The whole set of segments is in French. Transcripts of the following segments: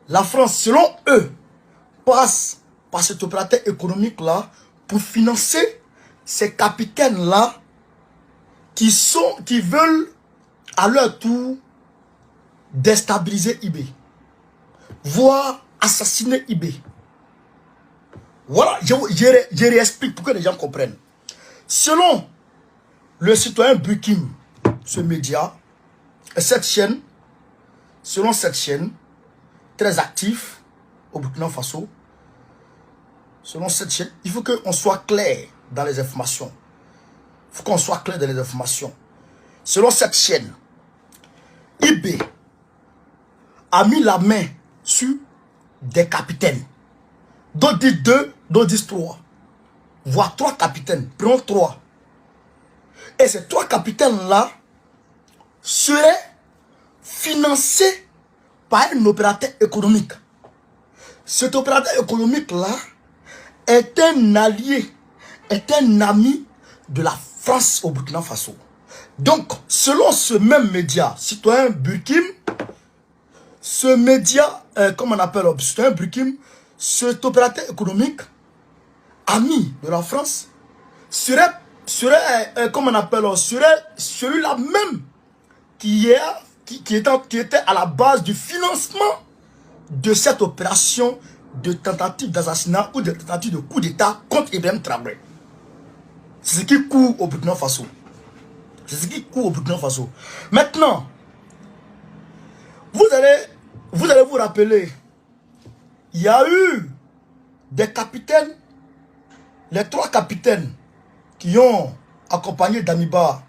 la France, selon eux, passe par cet opérateur économique-là pour financer ces capitaines-là qui veulent à leur tour déstabiliser eBay, voire assassiner eBay. Voilà, je réexplique pour que les gens comprennent. Selon le citoyen Bukim, ce média, cette chaîne, selon cette chaîne, très actif au Burkina Faso, selon cette chaîne, il faut qu'on soit clair dans les informations. Il faut qu'on soit clair dans les informations. Selon cette chaîne, eBay a mis la main sur des capitaines. D'autres disent 2, d'autres disent 3. Voire 3 capitaines. Prenons 3. Et ces 3 capitaines-là seraient financés par un opérateur économique. Cet opérateur économique-là est un allié, est un ami de la France au Burkina Faso. Donc, selon ce même média, citoyen Bukim, ce média, comment on appelle, citoyen Bukim, cet opérateur économique, ami de la France, serait comment on appelle, serait celui-là même qui était à la base du financement de cette opération de tentative d'assassinat ou de tentative de coup d'État contre Ibrahim Traoré. C'est ce qui court au Burkina Faso. C'est ce qui court au Burkina Faso. Maintenant, vous allez vous rappeler, il y a eu des capitaines, les 3 capitaines qui ont accompagné Damiba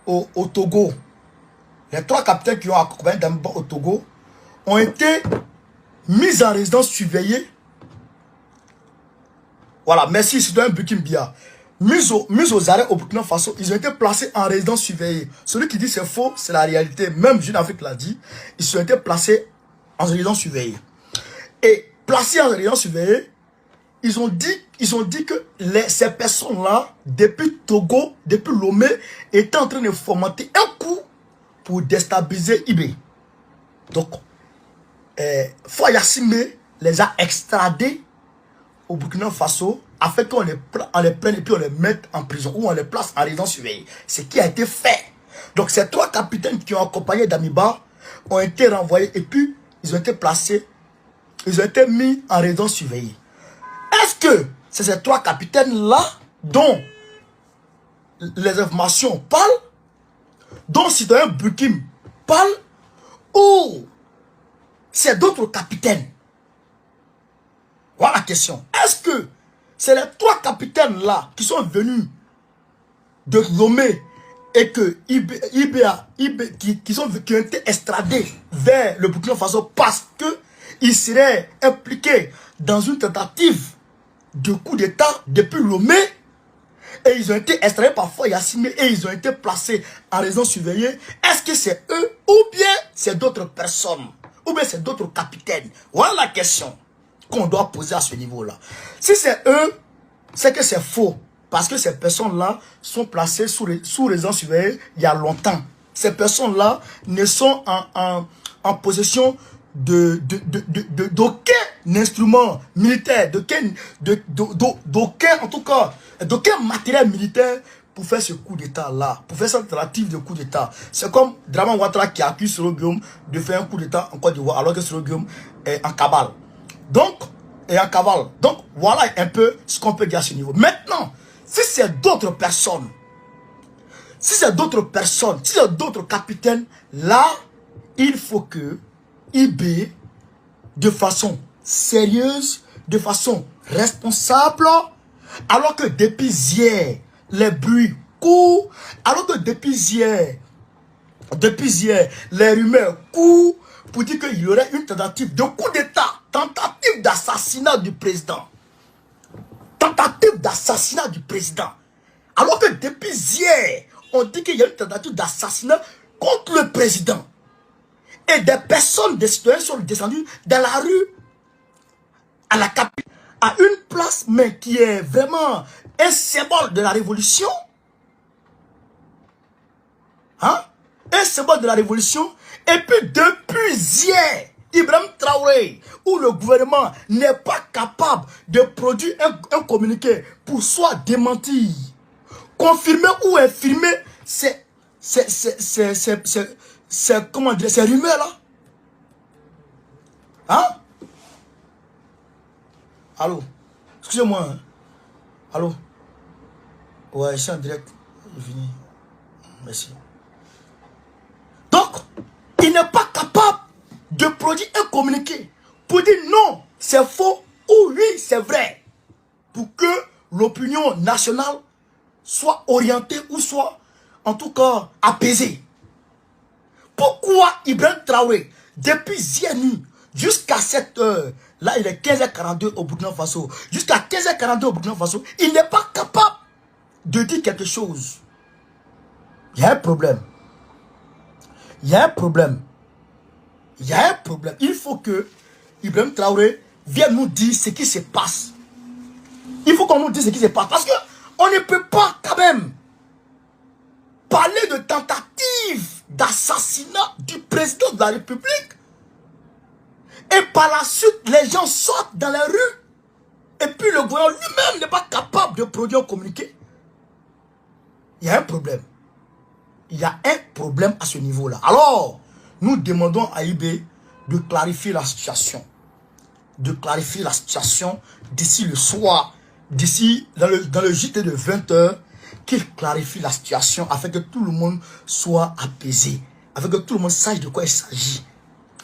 au Togo. Les 3 capitaines qui ont accompagné Damiba au Togo ont été mis en résidence surveillée. Voilà, merci, citoyen Bukim Bia. Mis aux arrêts au Burkina Faso, ils ont été placés en résidence surveillée. Celui qui dit c'est faux, c'est la réalité. Même Jeune Afrique l'a dit. Ils ont été placés en résidence surveillée. Et placés en résidence surveillée, ils ont dit que ces personnes-là, depuis Togo, depuis Lomé, étaient en train de fomenter un coup pour déstabiliser eBay. Donc, Foyassime les a extradés au Burkina Faso afin qu'on les prenne et puis on les mette en prison ou on les place en résidence surveillée. Ce qui a été fait. Donc ces 3 capitaines qui ont accompagné Damiba ont été renvoyés et puis ils ont été placés, ils ont été mis en résidence surveillée. Est-ce que c'est ces 3 capitaines-là dont les informations parlent, dont citoyen Bukim parle, ou c'est d'autres capitaines? Voilà la question. Est-ce que c'est les 3 capitaines-là qui sont venus de Lomé et que qui ont été extradés vers le Burkina Faso parce qu'ils seraient impliqués dans une tentative de coup d'État depuis Lomé et ils ont été extradés par Foyassime et ils ont été placés en résidence surveillée? Est-ce que c'est eux ou bien c'est d'autres personnes? Ou bien c'est d'autres capitaines? Voilà la question qu'on doit poser à ce niveau-là. Si c'est eux, c'est que c'est faux. Parce que ces personnes-là sont placées sous résidence surveillée il y a longtemps. Ces personnes-là ne sont en possession d'aucun instrument militaire, d'aucun, en tout cas, d'aucun matériel militaire pour faire ce coup d'État-là, pour faire cette tentative de coup d'État. C'est comme Draman Ouattara qui accuse Soro Guillaume de faire un coup d'État en Côte d'Ivoire, alors que Soro Guillaume est en cavale. Donc, voilà un peu ce qu'on peut dire à ce niveau. Maintenant, si c'est d'autres personnes, si c'est d'autres capitaines, là, il faut que eBay, de façon sérieuse, de façon responsable, alors que depuis hier, les bruits courent, alors que depuis hier, les rumeurs courent pour dire qu'il y aurait une tentative de coup d'État, tentative d'assassinat du président. Tentative d'assassinat du président. Alors que depuis hier, on dit qu'il y a une tentative d'assassinat contre le président. Et des personnes, des citoyens sont descendus dans la rue, à la capitale, à une place, mais qui est vraiment un symbole de la révolution. Hein? Un symbole de la révolution. Et puis depuis hier, Ibrahim Traoré, où le gouvernement n'est pas capable de produire un communiqué pour soit démentir, confirmer ou infirmer comment dire, ces rumeurs-là. Hein? Allô? Excusez-moi. Hein? Allô? Ouais, je suis en direct. Je finis. Merci. Donc, il n'est pas capable de produire un communiqué pour dire non, c'est faux ou oui, c'est vrai. Pour que l'opinion nationale soit orientée ou soit, en tout cas, apaisée. Pourquoi Ibrahim Traoré, depuis hier nuit, jusqu'à cette heure, là il est 15h42 au Burkina Faso, jusqu'à 15h42 au Burkina Faso, il n'est pas capable de dire quelque chose? Il y a un problème. Il y a un problème. Il y a un problème. Il faut que Ibrahim Traoré vienne nous dire ce qui se passe. Il faut qu'on nous dise ce qui se passe. Parce qu'on ne peut pas quand même parler de tentative d'assassinat du président de la République. Et par la suite, les gens sortent dans les rues. Et puis le gouvernement lui-même n'est pas capable de produire un communiqué. Il y a un problème. Il y a un problème à ce niveau-là. Alors, nous demandons à IB de clarifier la situation. De clarifier la situation d'ici le soir, d'ici dans le JT de 20h, qu'il clarifie la situation afin que tout le monde soit apaisé, afin que tout le monde sache de quoi il s'agit.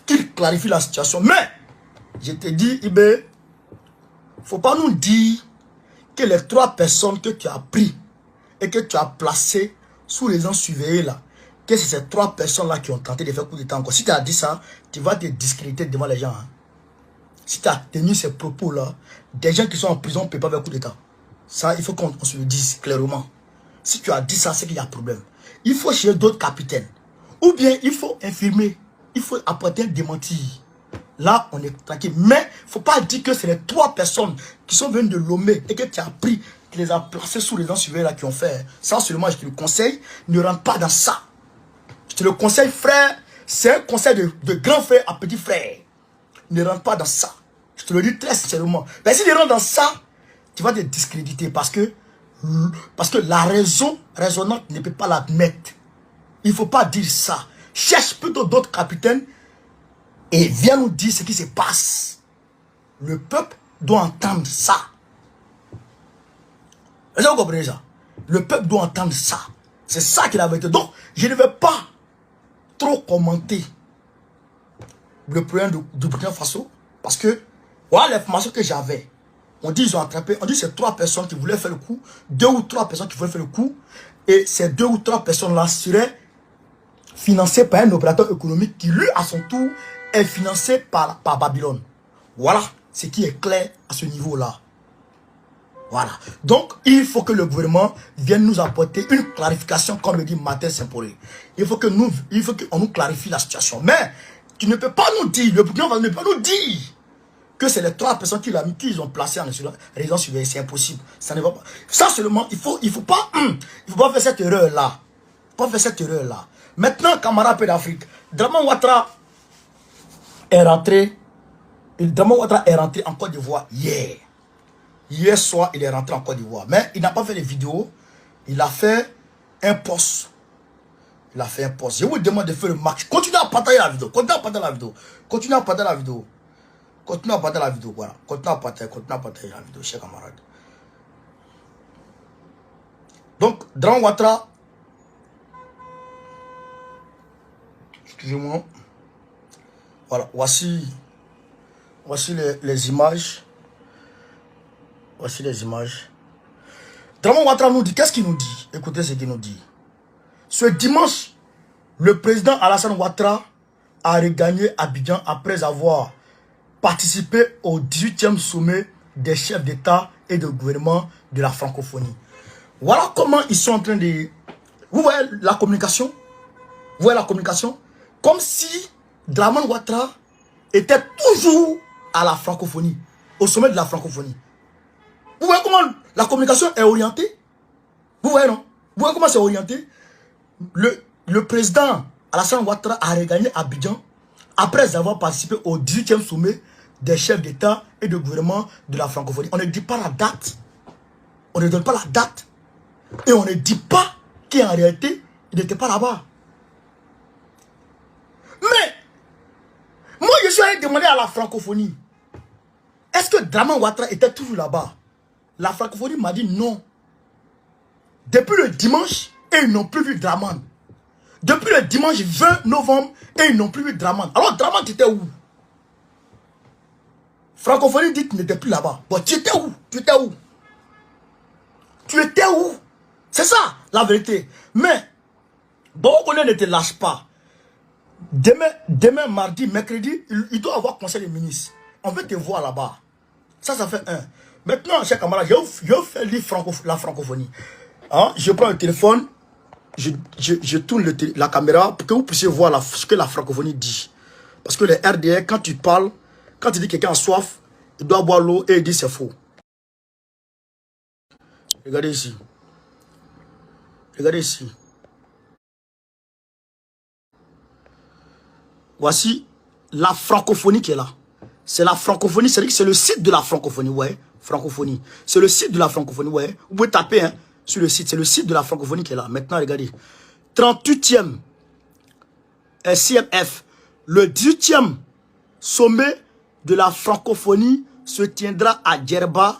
Qu'il clarifie la situation. Mais, je te dis, IB, il ne faut pas nous dire que les 3 personnes que tu as pris et que tu as placées sous les gens surveillés là, que c'est ces 3 personnes-là qui ont tenté de faire coup d'état encore. Si tu as dit ça, tu vas te discréditer devant les gens. Hein. Si tu as tenu ces propos-là, des gens qui sont en prison ne peuvent pas faire coup d'état. Ça, il faut qu'on se le dise clairement. Si tu as dit ça, c'est qu'il y a un problème. Il faut chercher d'autres capitaines. Ou bien, il faut infirmer. Il faut apporter un démenti. Là, on est tranquille. Mais, il ne faut pas dire que c'est les 3 personnes qui sont venues de Lomé et que tu as pris, qui les a placés sous les gens surveillés là qui ont fait. Ça, seulement, je te le conseille, ne rentre pas dans ça. Je te le conseille, frère. C'est un conseil de grand frère à petit frère. Ne rentre pas dans ça. Je te le dis très sincèrement. Mais si tu rentres dans ça, tu vas te discréditer parce que la raison raisonnante ne peut pas l'admettre. Il ne faut pas dire ça. Cherche plutôt d'autres capitaines et viens nous dire ce qui se passe. Le peuple doit entendre ça. Est-ce que vous comprenez ça? Le peuple doit entendre ça. C'est ça qu'il avait été. Donc, je ne vais pas trop commenter le problème du Burkina Faso parce que voilà l'information que j'avais. On dit ils ont attrapé, on dit c'est 3 personnes qui voulaient faire le coup, 2 ou 3 personnes qui voulaient faire le coup, et ces 2 ou 3 personnes-là seraient financées par un opérateur économique qui lui à son tour est financé par Babylone. Voilà ce qui est clair à ce niveau-là. Voilà. Donc, il faut que le gouvernement vienne nous apporter une clarification, comme le dit Martin Saint-Paulé. Il faut qu'on nous clarifie la situation. Mais, tu ne peux pas nous dire, le gouvernement ne peut pas nous dire que c'est les 3 personnes qu'ils ont placées en résidence surveillée. C'est impossible. Ça ne va pas. Ça seulement, il faut pas faire cette erreur-là. Pas faire cette erreur-là. Maintenant, camarade Pays d'Afrique, Draman Ouattara est rentré. Draman Ouattara est rentré en Côte d'Ivoire hier. Hier soir, il est rentré en Côte d'Ivoire. Mais il n'a pas fait de vidéos. Il a fait un post. Il a fait un post. Je vous demande de faire le max. Continuez à partager la vidéo. Continuez à partager la vidéo. Continuez à partager la vidéo. Continuez à partager la vidéo. Voilà. Continuez à partager la vidéo, chers camarades. Donc, Draman Ouattara. Excusez-moi. Voilà. Voici les images. Voici les images. Draman Ouattara nous dit, qu'est-ce qu'il nous dit? Écoutez ce qu'il nous dit. Ce dimanche, le président Alassane Ouattara a regagné Abidjan après avoir participé au 18e sommet des chefs d'État et de gouvernement de la francophonie. Voilà comment ils sont en train de... Vous voyez la communication? Vous voyez la communication? Comme si Draman Ouattara était toujours à la francophonie, au sommet de la francophonie. Vous voyez comment la communication est orientée? Vous voyez, non? Vous voyez comment c'est orienté? Le président Alassane Ouattara a regagné Abidjan après avoir participé au 18e sommet des chefs d'État et de gouvernement de la francophonie. On ne dit pas la date. On ne donne pas la date. Et on ne dit pas qu'en réalité, il n'était pas là-bas. Mais, moi, je suis allé demander à la francophonie, est-ce que Draman Ouattara était toujours là-bas? La francophonie m'a dit non. Depuis le dimanche, et ils n'ont plus vu Draman. Depuis le dimanche 20 novembre, et ils n'ont plus vu Draman. Alors, Draman, tu étais où? Francophonie dit que tu n'étais plus là-bas. Bon, tu étais où? Tu étais où? Tu étais où? C'est ça, la vérité. Mais, bon, on ne te lâche pas. Demain, mardi, mercredi, il doit avoir conseil des ministres. On veut te voir là-bas. Ça fait un. Maintenant, chers camarades, je fais lire la francophonie. Hein? Je prends le téléphone, je tourne la caméra pour que vous puissiez voir ce que la francophonie dit. Parce que les RDR, quand tu parles, quand tu dis que quelqu'un a soif, il doit boire l'eau et il dit c'est faux. Regardez ici. Regardez ici. Voici la francophonie qui est là. C'est la francophonie, c'est le site de la francophonie, ouais. Francophonie. C'est le site de la francophonie, ouais. Vous pouvez taper hein, sur le site. C'est le site de la francophonie qui est là. Maintenant, regardez. 38e CMF. Le 18e sommet de la francophonie se tiendra à Djerba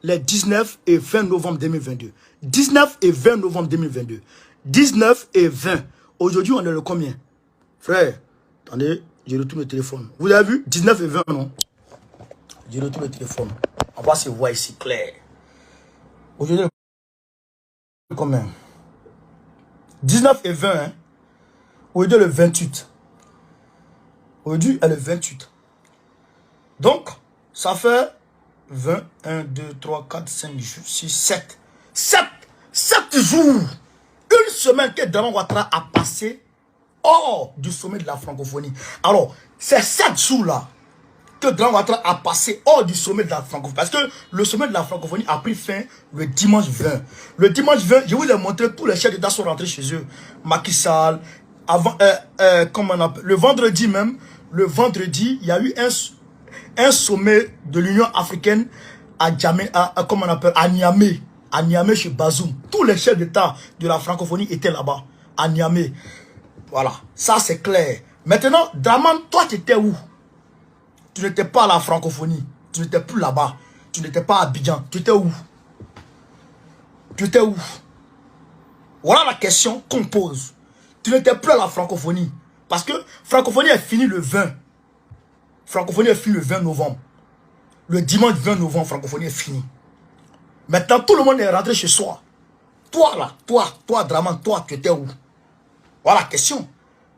les 19 et 20 novembre 2022. 19 et 20 novembre 2022. 19 et 20. Aujourd'hui, on est le combien? Frère, attendez, je retourne le téléphone. Vous avez vu? 19 et 20, non? Je retourne le téléphone. On va se voir ici clair. Aujourd'hui, combien? 19 et 20, hein? Aujourd'hui, le 28. Aujourd'hui, elle est le 28. Donc, ça fait 20, 1, 2, 3, 4, 5, 6, 7. 7 jours. Une semaine que Draman Ouattara a passé hors du sommet de la francophonie. Alors, c'est 7 jours-là que Draman Ouattara a passé hors du sommet de la francophonie. Parce que le sommet de la francophonie a pris fin le dimanche 20. Le dimanche 20, je vous ai montré, tous les chefs d'État sont rentrés chez eux. Macky Sall, avant, comment on appelle, le vendredi même, il y a eu un sommet de l'Union africaine à Niamey. À Niamey chez Bazoum. Tous les chefs d'État de la francophonie étaient là-bas. À Niamey. Voilà. Ça, c'est clair. Maintenant, Draman, toi, tu étais où? Tu n'étais pas à la francophonie. Tu n'étais plus là-bas. Tu n'étais pas à Abidjan. Tu étais où? Tu étais où? Voilà la question qu'on pose. Tu n'étais plus à la francophonie. Parce que francophonie est finie le 20. Francophonie est finie le 20 novembre. Le dimanche 20 novembre, francophonie est finie. Maintenant, tout le monde est rentré chez soi. Toi, là, toi, Draman, toi, tu étais où? Voilà la question.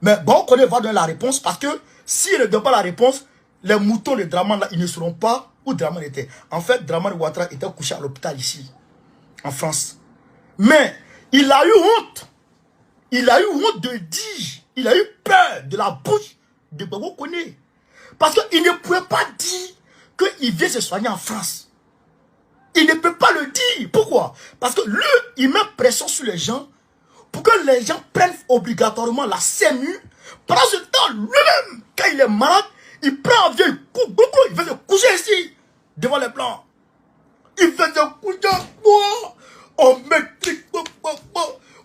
Mais bon, on va donner la réponse parce que s'il ne donne pas la réponse, les moutons de Draman, là, ils ne sauront pas où Draman était. En fait, Draman Ouattara était couché à l'hôpital ici, en France. Mais il a eu honte. Il a eu honte de dire. Il a eu peur de la bouche de Bobo Koné. Parce qu'il ne pouvait pas dire qu'il vient se soigner en France. Il ne peut pas le dire. Pourquoi? Parce que lui, il met pression sur les gens pour que les gens prennent obligatoirement la CMU. Pendant ce temps, lui-même, quand il est malade, il prend un vieux, il fait se coucher ici, devant les Blancs. Il fait se coucher, on met,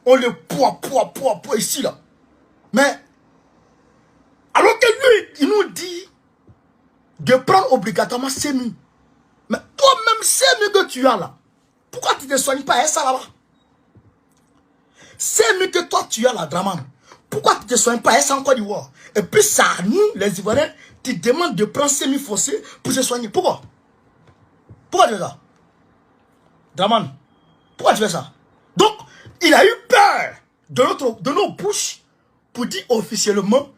on le poids ici, là. Mais, alors que lui, il nous dit de prendre obligatoirement CMU. Mais toi-même, CMU que tu as là, pourquoi tu ne te soignes pas à ça là-bas? CMU que toi tu as là, Draman, pourquoi tu ne te soignes pas à ça en Côte d'Ivoire? Et puis ça, nous, les Ivoiriens, tu demandes de prendre CMU forcé pour se soigner. Pourquoi? Pourquoi tu fais ça? Draman, pourquoi tu fais ça? Donc, il a eu peur de nos bouches pour dire officiellement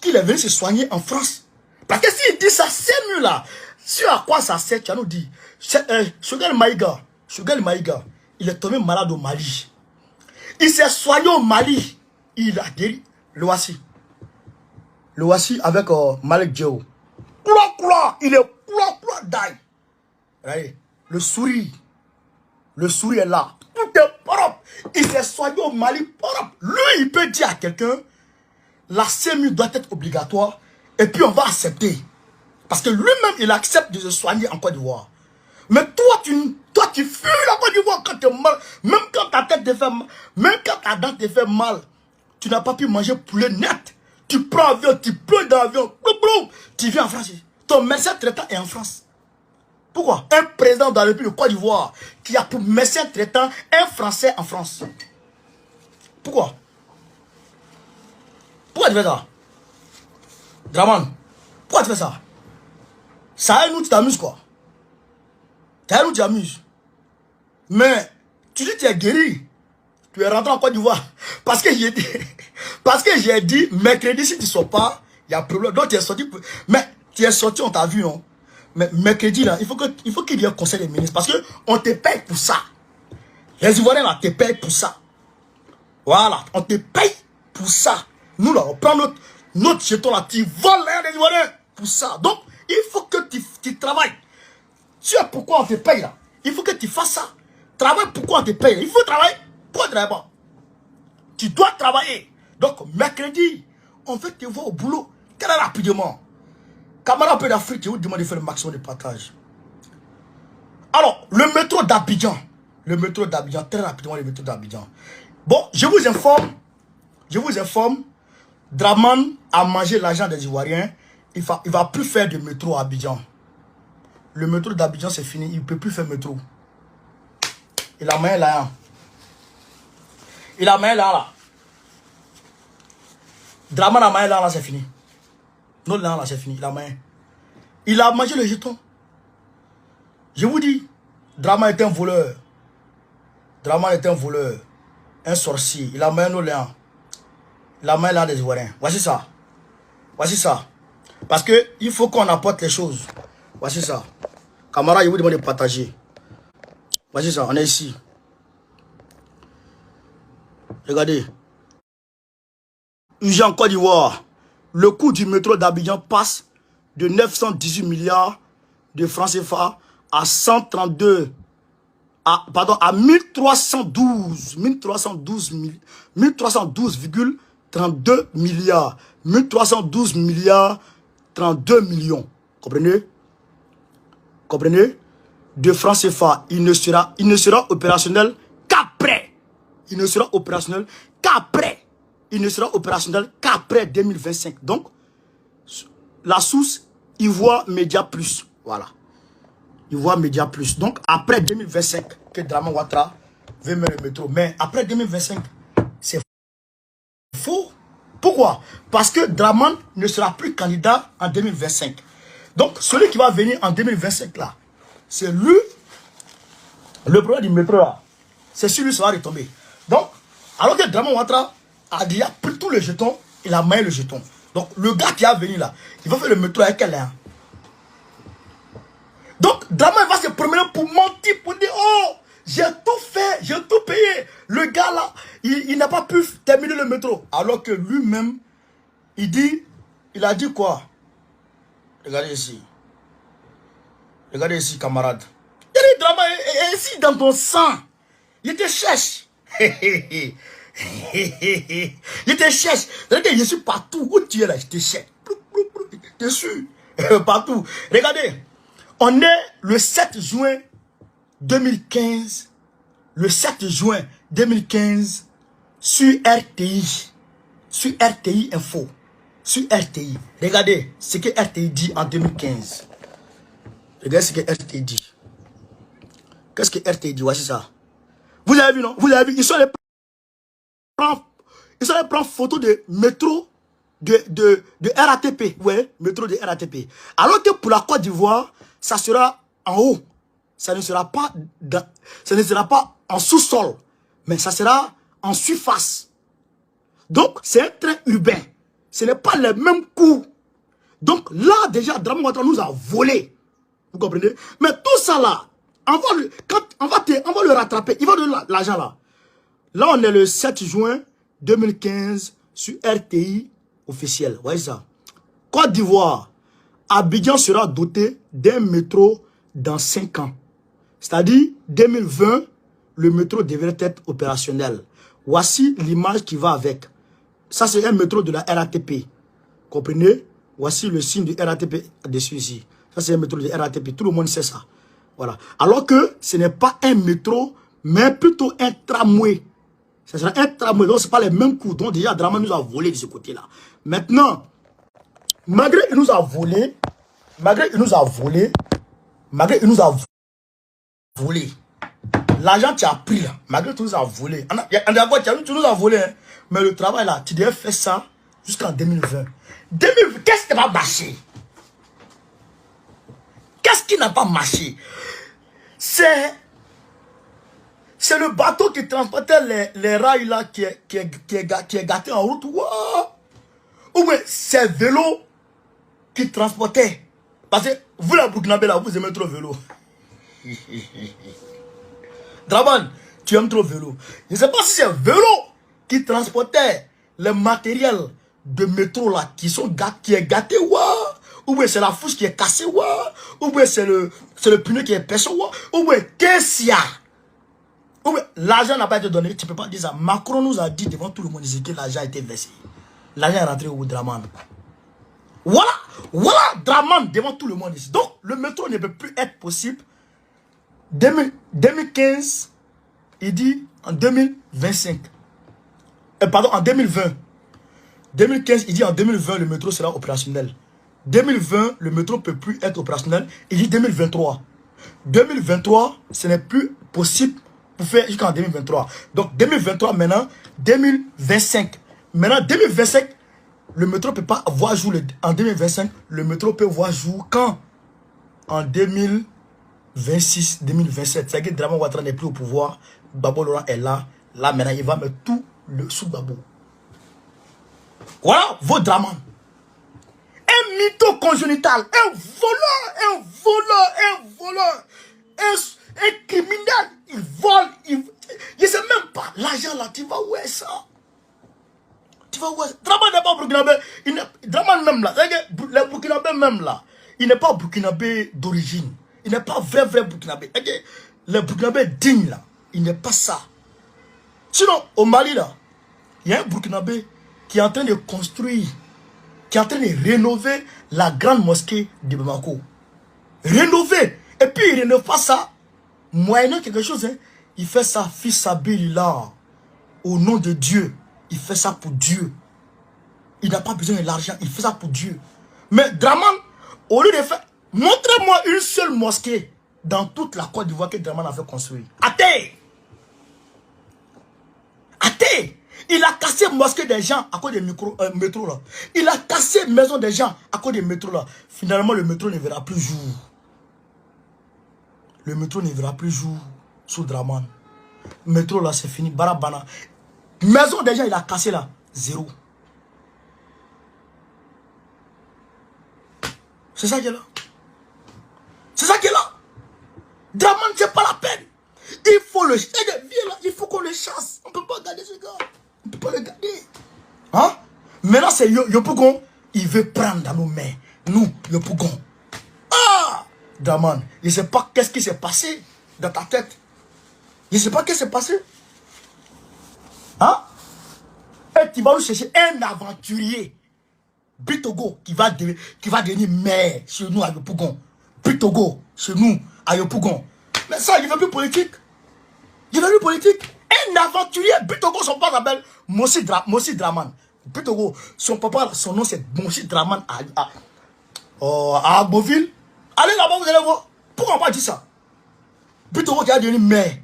qu'il est venu se soigner en France. Parce que s'il dit ça, CMU là, sur à quoi ça sert, tu vas nous dire. Choguel Maïga, il est tombé malade au Mali. Il s'est soigné au Mali. Il a guéri. Le voici. Le voici avec Malik Djeo. Il est d'ail. Regardez. Le sourire. Le sourire est là. Tout est propre. Il s'est soigné au Mali propre. Lui, il peut dire à quelqu'un, la CMU doit être obligatoire. Et puis on va accepter. Parce que lui-même, il accepte de se soigner en Côte d'Ivoire. Mais toi, tu fuis la Côte d'Ivoire quand tu es mal. Même quand ta tête te fait mal. Même quand ta dent te fait mal. Tu n'as pas pu manger poulet net. Tu prends avion, tu pleures dans l'avion. Tu viens en France. Ton médecin traitant est en France. Pourquoi? Un président de la République de Côte d'Ivoire qui a pour médecin traitant un Français en France. Pourquoi? Pourquoi tu fais ça? Draman, pourquoi tu fais ça? Ça aide nous, tu t'amuses quoi? Ça aide nous, tu t'amuses. Mais, tu dis que tu es guéri. Tu es rentré en Côte d'Ivoire. Parce que j'ai dit, mercredi, si tu ne sors pas, il y a problème. Donc tu es sorti. Mais tu es sorti, on t'a vu, non? Mais mercredi, là, il faut qu'il y ait un conseil des ministres. Parce qu'on te paye pour ça. Les Ivoiriens, là, te payent pour ça. Voilà, on te paye pour ça. Nous, là, on prend notre jeton, là, tu voles les Ivoiriens pour ça. Donc, il faut que tu travailles. Tu sais pourquoi on te paye, là? Il faut que tu fasses ça. Travaille pourquoi on te paye. Il faut travailler. Pourquoi tu ne travailles pas? Tu dois travailler. Donc, mercredi, on veut te voir au boulot. Très rapidement. Camarades peu d'Afrique, je vous demande de faire le maximum de partage. Alors, le métro d'Abidjan. Le métro d'Abidjan, très rapidement, le métro d'Abidjan. Bon, je vous informe, Draman a mangé l'argent des Ivoiriens. Il va plus faire de métro à Abidjan. Le métro d'Abidjan, c'est fini. Il ne peut plus faire métro. Il a main là. Il a main là. Draman a main là, c'est fini. Non, là, c'est fini. Il a main. Il a mangé le jeton. Je vous dis, Draman est un voleur. Draman est un voleur. Un sorcier. Il a main nos liens. Il a main là des Ivoiriens. Voici ça. Voici ça. Parce que il faut qu'on apporte les choses. Voici ça. Camarades, je vous demande de partager. Voici ça, on est ici. Regardez. Urgent Côte d'Ivoire. Le coût du métro d'Abidjan passe de 918 milliards de francs CFA à 1312,32 milliards. 1312 milliards 32 millions. Comprenez? Comprenez? De francs CFA. Il ne sera opérationnel qu'après. Il ne sera opérationnel qu'après. Il ne sera opérationnel qu'après 2025. Donc, la source, Ivoire Média Plus. Voilà. Ivoire Média Plus. Donc, après 2025, que Draman Ouattara veut mettre le métro. Mais après 2025, c'est faux. Pourquoi? Parce que Draman ne sera plus candidat en 2025. Donc, celui qui va venir en 2025 là, c'est lui, le problème du métro là. C'est sur lui ça va retomber. Donc, alors que Draman Ouattara a déjà pris tous les jetons, il a maillé le jeton. Donc, le gars qui a venu là, il va faire le métro avec elle. Hein. Donc, Draman va se promener pour mentir, pour dire, oh, j'ai tout fait, j'ai tout payé. Le gars là, il n'a pas pu terminer le métro. Alors que lui-même, il a dit quoi? Regardez ici. Regardez ici, camarade. Il dit, Draman est ici dans ton sang. Il te cherche. Il te cherche. Je suis partout. Où tu es là, je te cherche. Je suis partout. Regardez. On est le 7 juin 2015. Le 7 juin 2015 sur RTI. Sur RTI Info. Sur RTI. Regardez ce que RTI dit en 2015. Regardez ce que RTI dit. Qu'est-ce que RTI dit? Voici ça. Vous avez vu, non? Vous avez vu? Ils sont allés prendre photo de métro de RATP. Ouais, métro de RATP. Alors que pour la Côte d'Ivoire, ça sera en haut. Ça ne sera pas en sous-sol. Mais ça sera en surface. Donc, c'est un train urbain. Ce n'est pas le même coût. Donc, là, déjà, Draman Ouattara nous a volé. Vous comprenez? Mais tout ça là, on va le rattraper. Il va donner l'argent là. Là, on est le 7 juin 2015 sur RTI officiel. Vous voyez ça? Côte d'Ivoire. Abidjan sera doté d'un métro dans 5 ans. C'est-à-dire, 2020, le métro devrait être opérationnel. Voici l'image qui va avec. Ça, c'est un métro de la RATP. Comprenez? Voici le signe du RATP dessus ici. Ça, c'est un métro du RATP. Tout le monde sait ça. Voilà. Alors que ce n'est pas un métro, mais plutôt un tramway. Ce sera un tramway. Donc, ce n'est pas les mêmes coups. Donc, déjà, Draman nous a volé de ce côté-là. Maintenant, malgré qu'il nous a volé, l'argent tu as pris là, malgré que tu nous as volé. Tu nous as volé, hein. Mais le travail là, tu devais faire ça jusqu'en 2020. Qu'est-ce qui n'a pas marché? Qu'est-ce qui n'a pas marché? C'est le bateau qui transportait les rails là qui est gâté en route. Wow. Ou bien c'est vélo qui transportait. Parce que vous, la Burkinabé, là, vous aimez trop vélo. Draman, tu aimes trop vélo. Je ne sais pas si c'est vélo qui transportait le matériel de métro là qui est gâté, ou bien c'est la fourche qui est cassée, ou bien c'est le pneu qui est percé, ou bien qu'est-ce qu'il y a? Ou bien l'argent n'a pas été donné, tu ne peux pas dire ça. Macron nous a dit devant tout le monde que l'argent a été versé. L'argent est rentré au Draman. Voilà Draman devant tout le monde ici. Donc le métro ne peut plus être possible. 2015, il dit en 2025. Pardon, en 2020. 2015, il dit en 2020, le métro sera opérationnel. 2020, le métro ne peut plus être opérationnel. Il dit 2023. 2023, ce n'est plus possible pour faire jusqu'en 2023. Donc 2023 maintenant, 2025. Maintenant 2025, le métro ne peut pas voir jour en 2025. Le métro peut voir jour quand? En 2026, 2027. C'est que Draman Ouattara n'est plus au pouvoir. Gbagbo Laurent est là. Là maintenant, il va mettre tout sous Gbagbo. Voilà vos Draman. Un mytho congénital. Un voleur. Un criminel. Il vole. Je ne sais même pas. L'argent là, tu vas où est ça? Tu vas où est ça? Draman n'est pas burkinabé. Draman même là. Les burkinabés même là. Il n'est pas burkinabé d'origine. Il n'est pas vrai burkinabé. Les burkinabés dignes là. Il n'est pas ça. Sinon, au Mali là, il y a un burkinabé qui est en train de construire, qui est en train de rénover la grande mosquée de Bamako. Rénover. Et puis il ne rénove pas ça moyennant quelque chose. Hein. Il fait ça, fils là, au nom de Dieu. Il fait ça pour Dieu. Il n'a pas besoin de l'argent. Il fait ça pour Dieu. Mais Draman, au lieu de faire... Montrez-moi une seule mosquée dans toute la Côte d'Ivoire que Draman a fait construire. Athée. Il a cassé mosquée des gens à cause des métros là. Il a cassé maison des gens à cause des métros là. Finalement, le métro ne verra plus jour. Le métro ne verra plus jour sous Draman. Métro là, c'est fini. Barabana. Maison des gens, il a cassé là. Zéro. C'est ça qui est là. C'est ça qui est là. Draman, c'est pas la peine. Il faut le chasser. Il faut qu'on le chasse. On ne peut pas garder ce gars. On ne peut pas le garder. Hein? Maintenant, c'est Yopougon. Il veut prendre dans nos mains. Nous, Yopougon. Ah! Draman, je ne sais pas qu'est-ce qui s'est passé dans ta tête. Je ne sais pas qu'est-ce qui s'est passé. Hein? Et tu vas nous chercher un aventurier. Bitogo qui va devenir maire chez nous à Yopougon. Bitogo chez nous à Yopougon. Mais ça, il ne veut plus politique. Il veut plus politique. Un aventurier. Bitogo, son papa s'appelle Mossi Draman. Bitogo, son papa, son nom c'est Mossi Draman à Agboville. Allez là-bas, vous allez voir. Pourquoi on pas dit ça? Bitogo qui a devenu maire.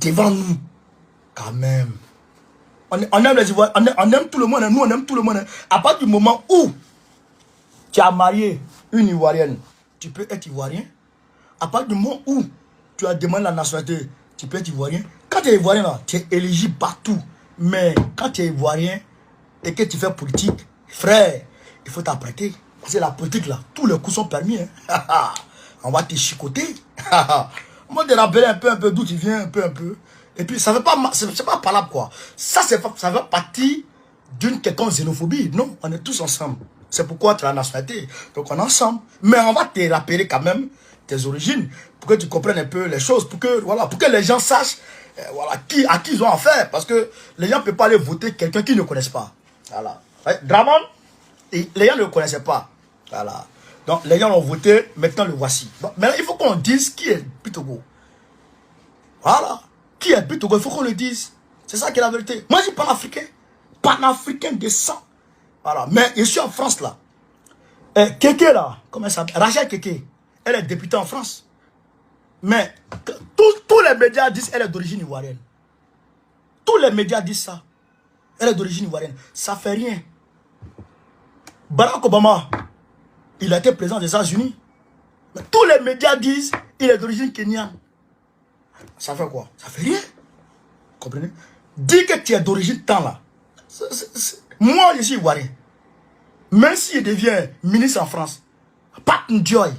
Devant nous. Quand même. On aime les Ivoiriens, on aime tout le monde, nous on aime tout le monde. À partir du moment où tu as marié une Ivoirienne, tu peux être Ivoirien. À partir du moment où tu as demandé la nationalité, tu peux être Ivoirien. Quand tu es Ivoirien, là, tu es éligible partout. Mais quand tu es Ivoirien et que tu fais politique, frère, il faut t'apprêter. Parce que la politique, là, tous les coups sont permis. Hein. On va te chicoter. On va te rappeler un peu d'où tu viens, un peu. Et puis, ça ne veut pas, c'est pas parlable, quoi. Ça fait partie d'une quelconque xénophobie. Non, on est tous ensemble. C'est pourquoi tu as la nationalité. Donc, on est ensemble. Mais on va te rappeler quand même tes origines pour que tu comprennes un peu les choses, pour que les gens sachent à qui ils ont affaire. Parce que les gens ne peuvent pas aller voter quelqu'un qu'ils ne connaissent pas. Voilà. Ouais, Draman, Et les gens ne le connaissaient pas. Voilà. Donc, les gens l'ont voté, maintenant le voici. Donc, maintenant, il faut qu'on dise qui est Butogo. Voilà. Qui est Butogo, il faut qu'on le dise. C'est ça qui est la vérité. Moi, je suis panafricain. Panafricain de sang. Voilà. Mais je suis en France, là. Kéké, là, comment elle s'appelle? Rachel Kéké. Elle est députée en France. Mais tous les médias disent qu'elle est d'origine ivoirienne. Tous les médias disent ça. Elle est d'origine ivoirienne. Ça fait rien. Barack Obama, il a été président des États-Unis. Mais tous les médias disent qu'il est d'origine kenyane. Ça fait quoi? Ça fait rien. Comprenez? Dis que tu es d'origine tant là. Moi, je suis ivoirien. Même s'il devient ministre en France, Pat Ndioy,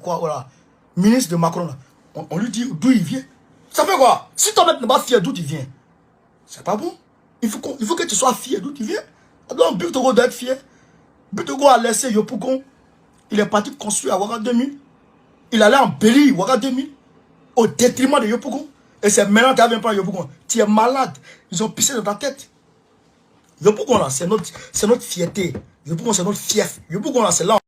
quoi, voilà, ministre de Macron, là, on lui dit d'où il vient. Ça fait quoi? Si ton mec n'est pas fier d'où tu viens, c'est pas bon. Il faut que tu sois fier d'où tu viens. Donc, Butogo doit être fier. Butogo a laissé Yopougon. Il est parti construire à Ouaga 2000. Il allait embellir Ouaga 2000 au détriment de Yopougon. Et c'est maintenant qu'il vient prendre Yopougon. Tu es malade. Ils ont pissé dans ta tête. Yopougon là, c'est notre fierté. Yopougon, c'est notre fief. Yopougon là, c'est là.